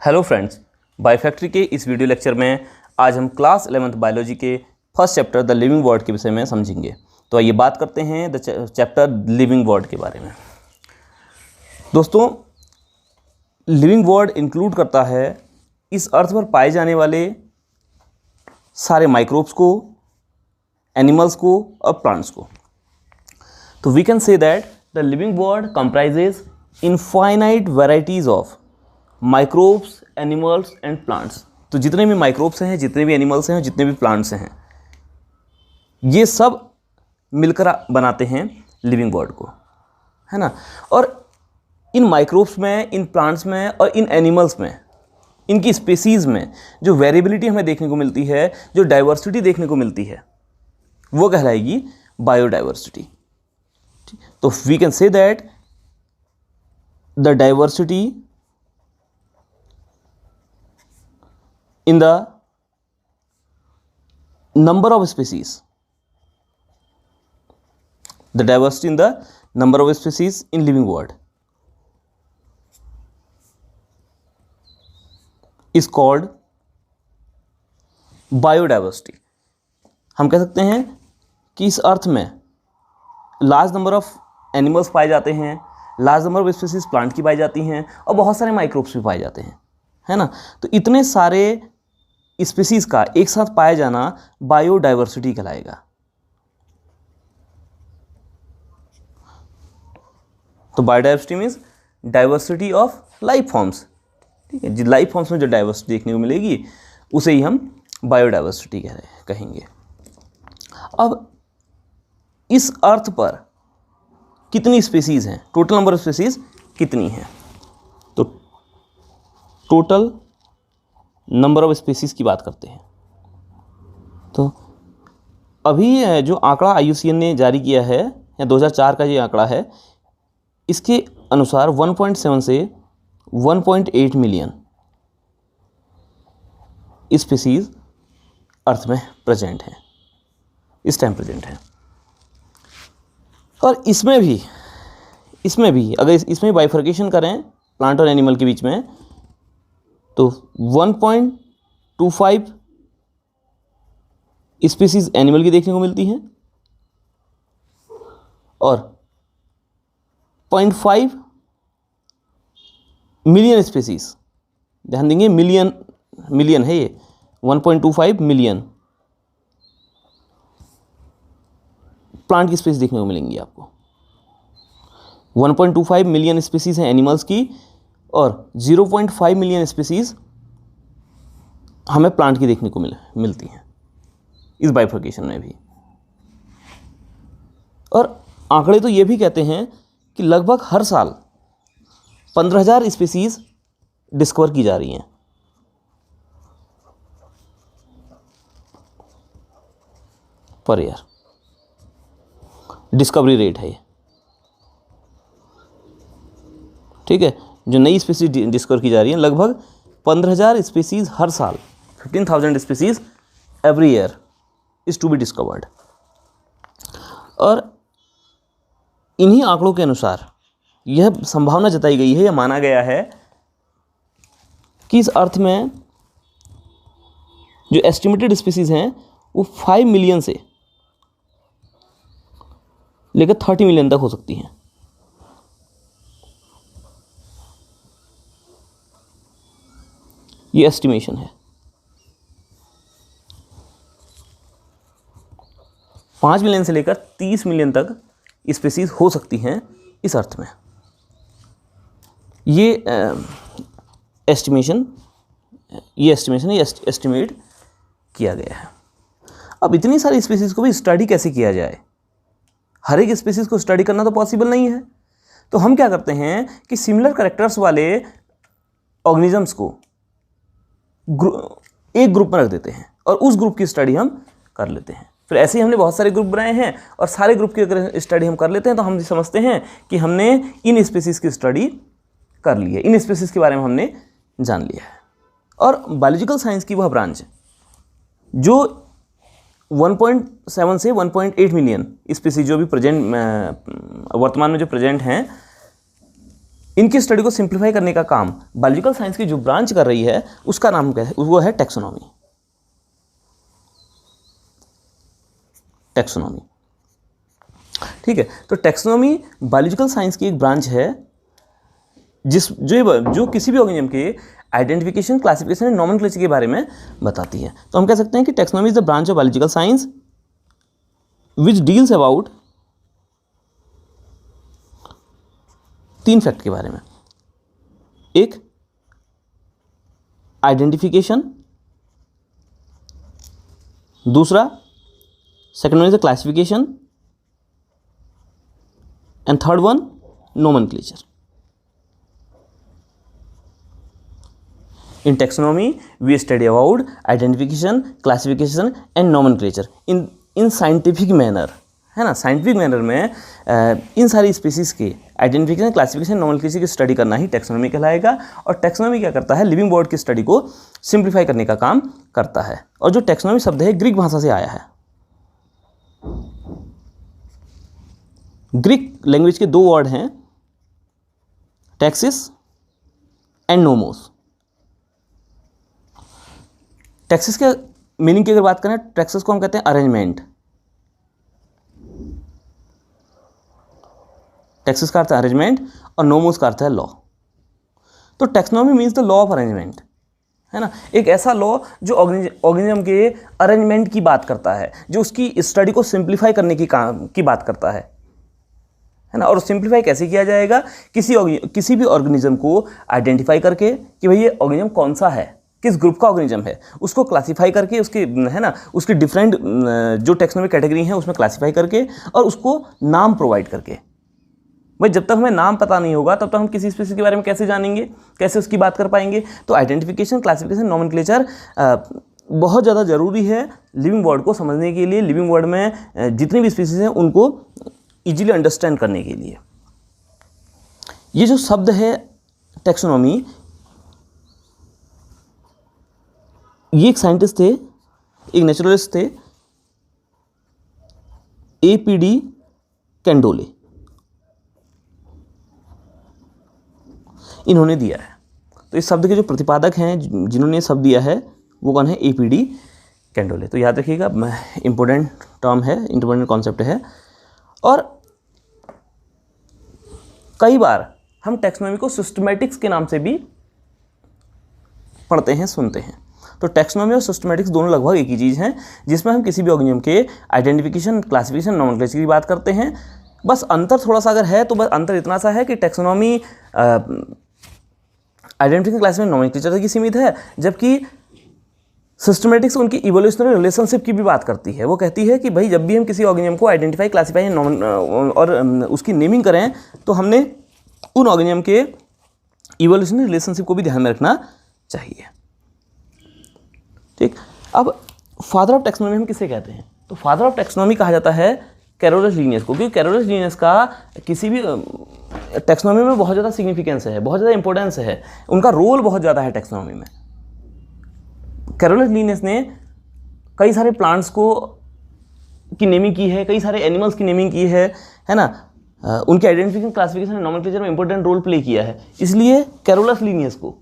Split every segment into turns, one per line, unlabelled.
Hello friends, बायोफैक्ट्री के इस video lecture में आज हम क्लास 11th बायोलॉजी के first chapter the living world के विषय में समझेंगे। तो आइए बात करते हैं द चैप्टर लिविंग वर्ल्ड के बारे में। दोस्तों, लिविंग वर्ल्ड इंक्लूड करता है इस अर्थ पर पाए जाने वाले सारे माइक्रोब्स को, एनिमल्स को और प्लांट्स को। तो we can say that the living world comprises infinite varieties of microbes, animals and plants. तो जितने भी माइक्रोब्स हैं, जितने भी एनिमल्स हैं, जितने भी प्लांट्स हैं, ये सब मिलकर बनाते हैं लिविंग वर्ल्ड को, है ना। और इन माइक्रोब्स में, इन प्लांट्स में और इन एनिमल्स में, इनकी स्पीसीज़ में जो वेरिएबिलिटी हमें देखने को मिलती है, जो डाइवर्सिटी देखने को मिलती है, वो कहलाएगी बायोडाइवर्सिटी। तो we can say that the diversity in the number of species, the diversity in the number of species in living world is called biodiversity। हम कह सकते हैं कि इस अर्थ में लार्ज नंबर ऑफ एनिमल्स पाए जाते हैं, large number of species plant की पाई जाती हैं और बहुत सारे माइक्रोब्स भी पाए जाते हैं, है ना। तो इतने सारे स्पीसीज का एक साथ पाया जाना बायोडाइवर्सिटी कहलाएगा। तो biodiversity means diversity of life forms, ठीक है। लाइफ फॉर्म्स में जो डाइवर्सिटी देखने को मिलेगी उसे ही हम बायोडाइवर्सिटी कहेंगे। अब इस अर्थ पर कितनी स्पीसीज हैं, टोटल नंबर ऑफ स्पीसीज कितनी हैं? तो टोटल नंबर ऑफ स्पीसीज की बात करते हैं। तो अभी जो आंकड़ा IUCN ने जारी किया है, या 2004 का ये आंकड़ा है, इसके अनुसार 1.7 से 1.8 मिलियन स्पीसीज अर्थ में प्रेजेंट हैं, इस टाइम प्रेजेंट हैं। और इसमें भी अगर इसमें बाइफर्केशन करें प्लांट और एनिमल के बीच में, तो 1.25 स्पीसीज एनिमल की देखने को मिलती हैं और 0.5 मिलियन स्पीसीज, ध्यान देंगे मिलियन है ये, 1.25 मिलियन प्लांट की स्पीसीज देखने को मिलेंगी आपको। 1.25 मिलियन स्पीसीज हैं एनिमल्स की और 0.5 मिलियन स्पीसीज हमें प्लांट की देखने को मिलती हैं इस बाइफर्केशन में भी। और आंकड़े तो ये भी कहते हैं कि लगभग हर साल 15,000 स्पीसीज डिस्कवर की जा रही हैं। पर ईयर डिस्कवरी रेट है ये, ठीक है। जो नई स्पीसीज डिस्कवर की जा रही हैं, लगभग 15,000 स्पीसीज हर साल, 15,000 species every year is to be discovered. और इन्हीं आंकड़ों के अनुसार यह संभावना जताई गई है, यह माना गया है कि इस अर्थ में जो एस्टिमेटेड स्पीसीज हैं वो 5 मिलियन से लेकर 30 मिलियन तक हो सकती हैं। ये एस्टिमेशन है। 5 मिलियन से लेकर 30 मिलियन तक स्पीसीज हो सकती हैं इस अर्थ में। ये एस्टिमेट किया गया है। अब इतनी सारी स्पीसीज को भी स्टडी कैसे किया जाए? हर एक स्पीसीज को स्टडी करना तो पॉसिबल नहीं है। तो हम क्या करते हैं कि सिमिलर कैरेक्टर्स वाले ऑर्गेनिजम्स को एक ग्रुप में रख देते हैं और उस ग्रुप की स्टडी हम कर लेते हैं। फिर ऐसे ही हमने बहुत सारे ग्रुप बनाए हैं और सारे ग्रुप की अगर स्टडी हम कर लेते हैं तो हम समझते हैं कि हमने इन स्पीसीज की स्टडी कर ली है, इन स्पीसीज के बारे में हमने जान लिया है। और बायोलॉजिकल साइंस की वह ब्रांच जो 1.7 से 1.8 मिलियन स्पीसीज जो भी वर्तमान में जो प्रेजेंट हैं, इनकी स्टडी को सिंप्लीफाई करने का काम बायोलॉजिकल साइंस की जो ब्रांच कर रही है उसका नाम क्या है, वो है टैक्सोनॉमी। टैक्सोनॉमी, ठीक है। तो टैक्सोनॉमी बायोलॉजिकल साइंस की एक ब्रांच है जो किसी भी ऑर्गेनिज्म के आइडेंटिफिकेशन, क्लासिफिकेशन एंड नॉमेनक्लेचर के बारे में बताती है। तो हम कह सकते हैं कि taxonomy is the branch of biological science which deals about 3 fact के बारे में। एक, आइडेंटिफिकेशन, दूसरा second one is the classification and third one nomenclature. In taxonomy, we study about identification, classification and nomenclature in scientific manner, है ना। Scientific manner में इन सारी species के आइडेंटिफिकेशन, क्लासिफिकेशन, नोमेनक्लेचर की स्टडी करना ही टैक्सोनॉमी कहलाएगा। और टैक्सोनॉमी क्या करता है, लिविंग वर्ड की स्टडी को सिंप्लीफाई करने का काम करता है। और जो टैक्सोनॉमी शब्द है ग्रीक भाषा से आया है। ग्रीक लैंग्वेज के 2 वर्ड हैं, टैक्सिस एंड नोमोस। टैक्सिस के मीनिंग की अगर बात करें, टैक्सिस को हम कहते हैं अरेंजमेंट। टैक्सिस का अर्थ है अरेंजमेंट और नोमोस का अर्थ है लॉ। तो taxonomy means the law of arrangement, है ना। एक ऐसा लॉ जो ऑर्गेनिज्म के अरेंजमेंट की बात करता है, जो उसकी स्टडी को सिंप्लीफाई करने की बात करता है ना। और सिंप्लीफाई कैसे किया जाएगा, किसी भी ऑर्गेनिज्म को आइडेंटिफाई करके कि भाई ये ऑर्गेनिज्म कौन सा है, किस ग्रुप का ऑर्गेनिज्म है, उसको क्लासीफाई करके उसके, है ना, उसकी डिफरेंट जो टैक्सोनॉमिक कैटेगरी है उसमें क्लासीफाई करके और उसको नाम प्रोवाइड करके। भाई जब तक हमें नाम पता नहीं होगा तब तक हम किसी स्पीसीज के बारे में कैसे जानेंगे, कैसे उसकी बात कर पाएंगे। तो आइडेंटिफिकेशन, क्लासिफिकेशन, नोमेनक्लेचर बहुत ज़्यादा ज़रूरी है लिविंग वर्ड को समझने के लिए, लिविंग वर्ड में जितनी भी स्पीसीज हैं उनको ईजिली अंडरस्टैंड करने के लिए। ये जो शब्द है टैक्सोनॉमी, ये एक साइंटिस्ट थे, एक नेचुरलिस्ट थे, APD कैंडोले, इन्होंने दिया है। तो इस शब्द के जो प्रतिपादक हैं, जिन्होंने शब्द दिया है, वो कौन है, APD कैंडोले। तो याद रखिएगा, इंपॉर्टेंट टर्म है, इंपॉर्टेंट कॉन्सेप्ट है। और कई बार हम टैक्सोनॉमी को सिस्टमैटिक्स के नाम से भी पढ़ते हैं, सुनते हैं। तो टैक्सोनॉमी और सिस्टमैटिक्स दोनों लगभग एक ही चीज़ हैं, जिसमें हम किसी भी ऑर्गेनिज्म के आइडेंटिफिकेशन, क्लासिफिकेशन, नोमेनक्लेचर की बात करते हैं। बस अंतर थोड़ा सा अगर है तो बस अंतर इतना सा है कि टैक्सोनॉमी आइडेंटिफिकेशन, क्लासिफिकेशन, नोमेनक्लेचर तक ही सीमित है, जबकि सिस्टमैटिक्स उनकी इवोल्यूशनरी रिलेशनशिप की भी बात करती है। वो कहती है कि भाई जब भी हम किसी ऑर्गेनिज्म को आइडेंटिफाई, क्लासीफाई और उसकी नेमिंग करें तो हमने उन ऑर्गेनिज्म के इवोल्यूशनरी रिलेशनशिप को भी ध्यान में रखना चाहिए। ठीक, अब फादर ऑफ टैक्सोनॉमी हम किसे कहते हैं? तो फादर ऑफ टैक्सोनॉमी कहा जाता है कैरोलस लीनियस को, क्योंकि कैरोलस लीनियस का किसी भी टैक्सोनॉमी में बहुत ज़्यादा सिग्निफिकेंस है, बहुत ज़्यादा इंपॉर्टेंस है, उनका रोल बहुत ज़्यादा है टैक्सोनॉमी में। कैरोलस लीनियस ने कई सारे प्लांट्स की नेमिंग की है, कई सारे एनिमल्स की नेमिंग की है ना। उनके आइडेंटिफिकेशन, क्लासिफिकेशन और नोमेनक्लेचर में इंपॉर्टेंट रोल प्ले किया है, इसलिए कैरोलस लीनियस को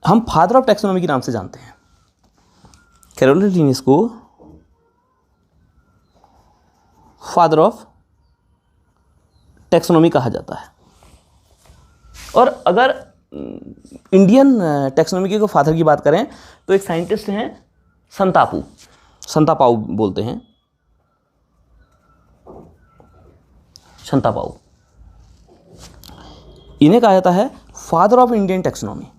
हम फादर ऑफ टैक्सोनॉमी के नाम से जानते हैं। कैरोलस लीनियस को फादर ऑफ टैक्सोनॉमी कहा जाता है। और अगर इंडियन टैक्सोनॉमी के फादर की बात करें तो एक साइंटिस्ट हैं संतापाउ बोलते हैं, संतापाउ। इन्हें कहा जाता है फादर ऑफ इंडियन टैक्सोनॉमी।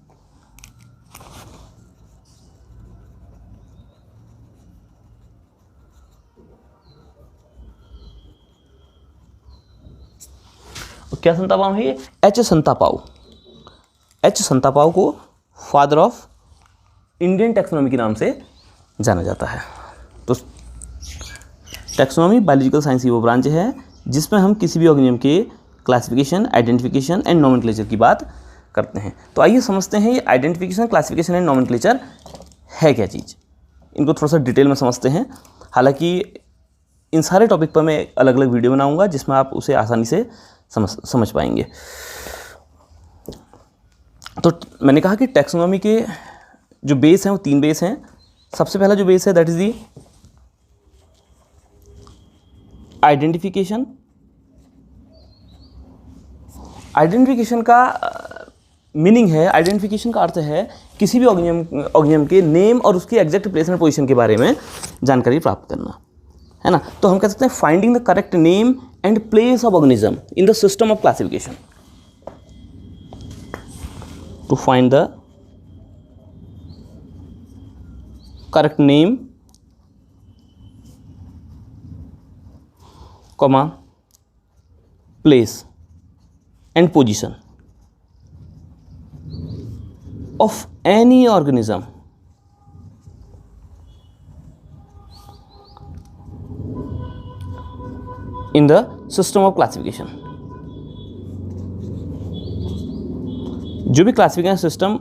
क्या संतापाउ है ये? एच संतापाउ को फादर ऑफ इंडियन टैक्सोनॉमी के नाम से जाना जाता है। तो टैक्सोनॉमी बायोलॉजिकल साइंस की वो ब्रांच है जिसमें हम किसी भी ऑर्गेनिज्म के क्लासिफिकेशन, आइडेंटिफिकेशन एंड नोमेनक्लेचर की बात करते हैं। तो आइए समझते हैं ये आइडेंटिफिकेशन, क्लासिफिकेशन एंड नोमेनक्लेचर है क्या चीज़। इनको थोड़ा सा डिटेल में समझते हैं। हालांकि इन सारे टॉपिक पर मैं अलग अलग वीडियो बनाऊंगा जिसमें आप उसे आसानी से समझ पाएंगे। तो मैंने कहा कि टैक्सोनॉमी के जो बेस हैं वो 3 बेस हैं। सबसे पहला जो बेस है that is the identification. Identification का मीनिंग है, आइडेंटिफिकेशन का अर्थ है किसी भी ऑर्गेनिज्म के नेम और उसकी एग्जैक्ट प्लेस एंड पोजीशन के बारे में जानकारी प्राप्त करना, है ना। तो हम कह सकते हैं finding the correct name and place of organism in the system of classification. To find the correct name comma place and position of any organism in the system of classification। जो भी क्लासिफिकेशन सिस्टम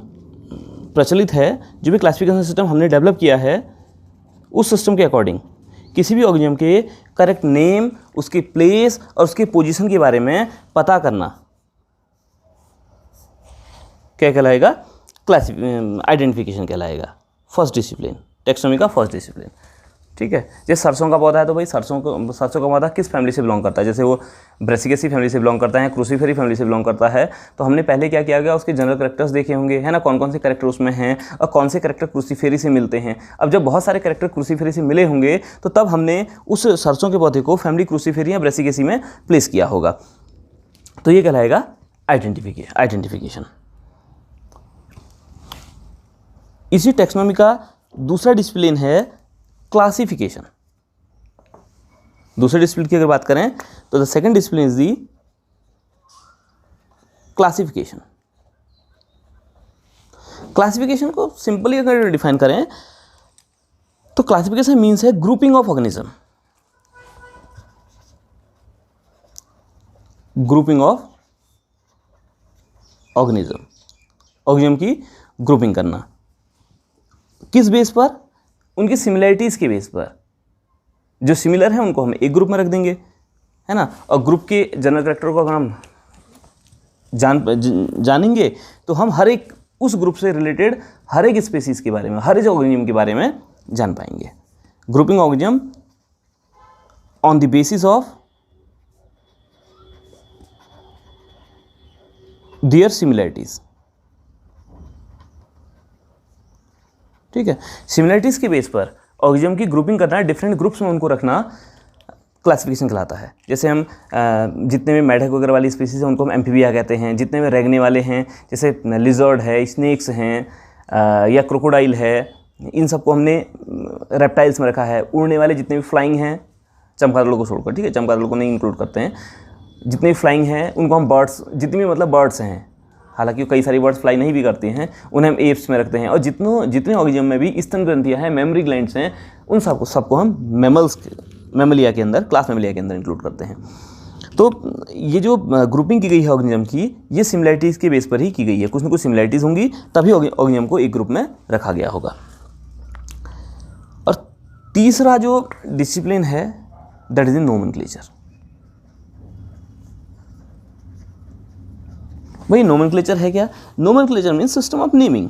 प्रचलित है, जो भी classification system हमने develop किया है, उस सिस्टम के अकॉर्डिंग किसी भी ऑर्गेनिज्म के करेक्ट नेम, उसकी प्लेस और उसकी पोजीशन के बारे में पता करना क्या कहलाएगा? आइडेंटिफिकेशन कहलाएगा। फर्स्ट डिसिप्लिन, टैक्सोनॉमी का फर्स्ट डिसिप्लिन, ठीक है। जैसे सरसों का पौधा है तो भाई सरसों का पौधा किस फैमिली से बिलोंग करता है? जैसे वो ब्रेसिकेसी फैमिली से बिलोंग करता है, क्रूसीफेरी फैमिली से बिलोंग करता है। तो हमने पहले क्या किया गया, उसके जनरल कैरेक्टर्स देखे होंगे, है ना, कौन कौन से कैरेक्टर उसमें हैं और कौन से कैरेक्टर क्रूसीफेरी से मिलते हैं। अब जब बहुत सारे कैरेक्टर क्रूसीफेरी से मिले होंगे तो तब हमने उस सरसों के पौधे को फैमिली क्रूसीफेरी या ब्रेसिकेसी में प्लेस किया होगा। तो ये कहलाएगा आइडेंटिफिकेशन। इसी टैक्सोनॉमी का दूसरा डिसिप्लिन है क्लासिफिकेशन। दूसरे डिसिप्लिन की अगर बात करें तो the second discipline is the classification. Classification को सिंपली अगर डिफाइन करें तो क्लासिफिकेशन मीन्स है grouping of organism. Grouping of organism की ग्रुपिंग करना। किस बेस पर? उनकी सिमिलैरिटीज़ के बेस पर। जो सिमिलर है उनको हम एक ग्रुप में रख देंगे, है ना। और ग्रुप के जनरल कैरेक्टर को अगर हम जानेंगे तो हम हर एक उस ग्रुप से रिलेटेड हर एक स्पीसीज के बारे में, हर एक ऑर्गेनिज्म के बारे में जान पाएंगे। Grouping organism on the basis of their similarities, ठीक है। सिमिलैरिटीज़ के बेस पर ऑर्गेनिज्म की ग्रुपिंग करना, डिफरेंट ग्रुप्स में उनको रखना क्लासिफिकेशन कहलाता है। जैसे हम जितने भी मेढक वगैरह वाली स्पीसीज हैं उनको हम एम्फीबिया कहते हैं। जितने भी रेंगने वाले हैं जैसे लिजर्ड है, स्नेक्स हैं या क्रोकोडाइल है, इन सबको हमने रेप्टाइल्स में रखा है। उड़ने वाले जितने भी फ्लाइंग हैं, चमगादड़ों को छोड़कर, ठीक है, चमगादड़ों को नहीं इंक्लूड करते हैं, जितने भी फ्लाइंग हैं उनको हम बर्ड्स, जितनी भी मतलब बर्ड्स हैं, हालांकि कई सारी बर्ड्स फ्लाई नहीं भी करती हैं, उन्हें हम एप्स में रखते हैं। और जितने ऑर्गेनिज्म में भी स्तन ग्रंथियाँ हैं, मेमोरी ग्लैंड्स हैं, उन सबको हम मैमलिया के अंदर, क्लास मैमलिया के अंदर इंक्लूड करते हैं। तो ये जो ग्रुपिंग की गई है ऑर्गेनिज्म की, ये सिमिलैरिटीज़ के बेस पर ही की गई है। कुछ ना कुछ सिमिलैरिटीज़ होंगी तभी ऑर्गेनिज्म को एक ग्रुप में रखा गया होगा। और तीसरा जो डिसिप्लिन है दैट इज द नोमेनक्लेचर। भाई नोमेनक्लेचर है क्या? Nomenclature means system of naming,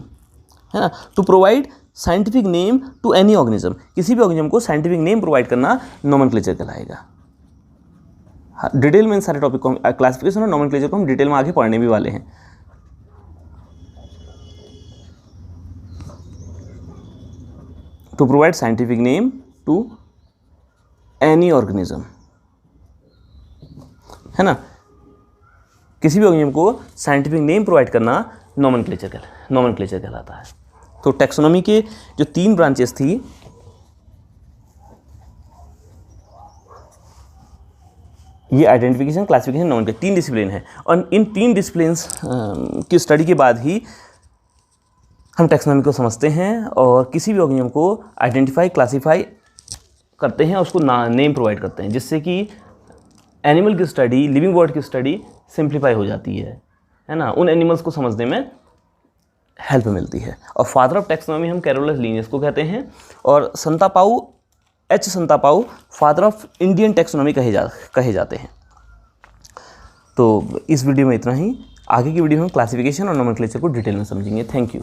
है ना। To provide scientific name to any organism. किसी भी ऑर्गेनिज्म को साइंटिफिक नेम प्रोवाइड करना नोमेनक्लेचर कहलाएगा। डिटेल में इन सारे टॉपिक को, क्लासिफिकेशन और नोमेनक्लेचर को हम डिटेल में आगे पढ़ने भी वाले हैं। To provide scientific name to any organism, है ना। किसी भी ऑर्गेनिज्म को साइंटिफिक नेम प्रोवाइड करना नोमेनक्लेचर कहलाता है। तो टैक्सोनॉमी के जो 3 ब्रांचेस थी, ये आइडेंटिफिकेशन, क्लासिफिकेशन, नोमेनक्लेचर, 3 डिसिप्लिन है। और इन 3 डिसिप्लिन्स की स्टडी के बाद ही हम टैक्सोनॉमी को समझते हैं और किसी भी ऑर्गेनिज्म को आइडेंटिफाई, क्लासीफाई करते हैं और उसको नेम प्रोवाइड करते हैं, जिससे कि एनिमल की स्टडी, लिविंग वर्ल्ड की स्टडी सिंप्लीफाई हो जाती है ना। उन एनिमल्स को समझने में हेल्प मिलती है। और फादर ऑफ टैक्सोनॉमी हम कैरोलस लिनियस को कहते हैं। और Santapau H Santapau father of Indian taxonomy कहे जाते हैं। तो इस वीडियो में इतना ही। आगे की वीडियो में क्लासिफिकेशन और नोमेनक्लेचर को डिटेल में समझेंगे। Thank you.